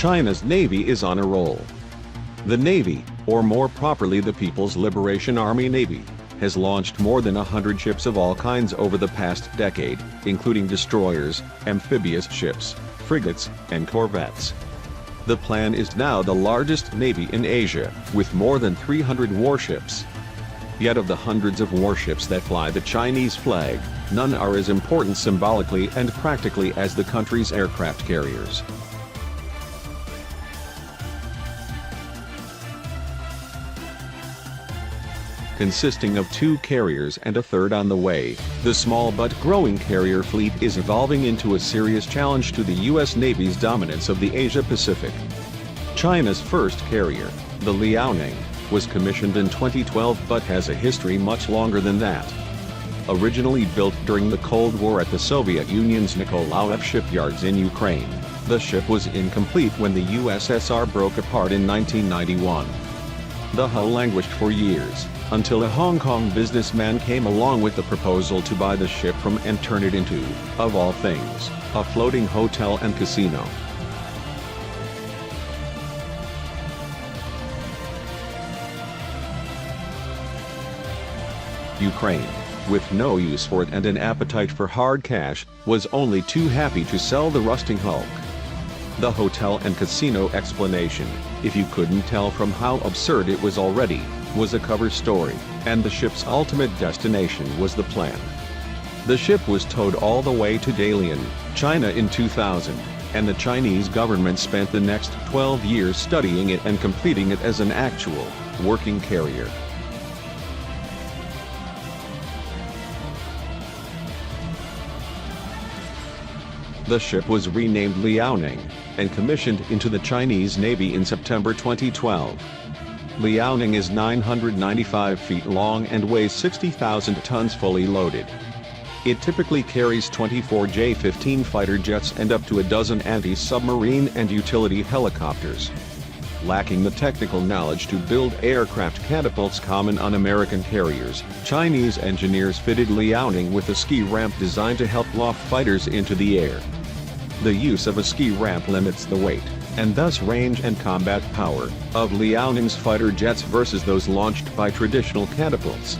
China's Navy is on a roll. The Navy, or more properly the People's Liberation Army Navy, has launched more than 100 ships of all kinds over the past decade, including destroyers, amphibious ships, frigates, and corvettes. The plan is now the largest navy in Asia, with more than 300 warships. Yet of the hundreds of warships that fly the Chinese flag, none are as important symbolically and practically as the country's aircraft carriers. Consisting of 2 carriers and a third on the way, the small but growing carrier fleet is evolving into a serious challenge to the U.S. Navy's dominance of the Asia-Pacific. China's first carrier, the Liaoning, was commissioned in 2012 but has a history much longer than that. Originally built during the Cold War at the Soviet Union's Nikolaev shipyards in Ukraine, the ship was incomplete when the USSR broke apart in 1991. The hull languished for years, until a Hong Kong businessman came along with the proposal to buy the ship from and turn it into, of all things, a floating hotel and casino. Ukraine, with no use for it and an appetite for hard cash, was only too happy to sell the rusting hulk. The hotel and casino explanation, if you couldn't tell from how absurd it was already, was a cover story, and the ship's ultimate destination was the plan. The ship was towed all the way to Dalian, China in 2000, and the Chinese government spent the next 12 years studying it and completing it as an actual, working carrier. The ship was renamed Liaoning, and commissioned into the Chinese Navy in September 2012. Liaoning is 995 feet long and weighs 60,000 tons fully loaded. It typically carries 24 J-15 fighter jets and up to a dozen anti-submarine and utility helicopters. Lacking the technical knowledge to build aircraft catapults common on American carriers, Chinese engineers fitted Liaoning with a ski ramp designed to help loft fighters into the air. The use of a ski ramp limits the weight, and thus range and combat power, of Liaoning's fighter jets versus those launched by traditional catapults.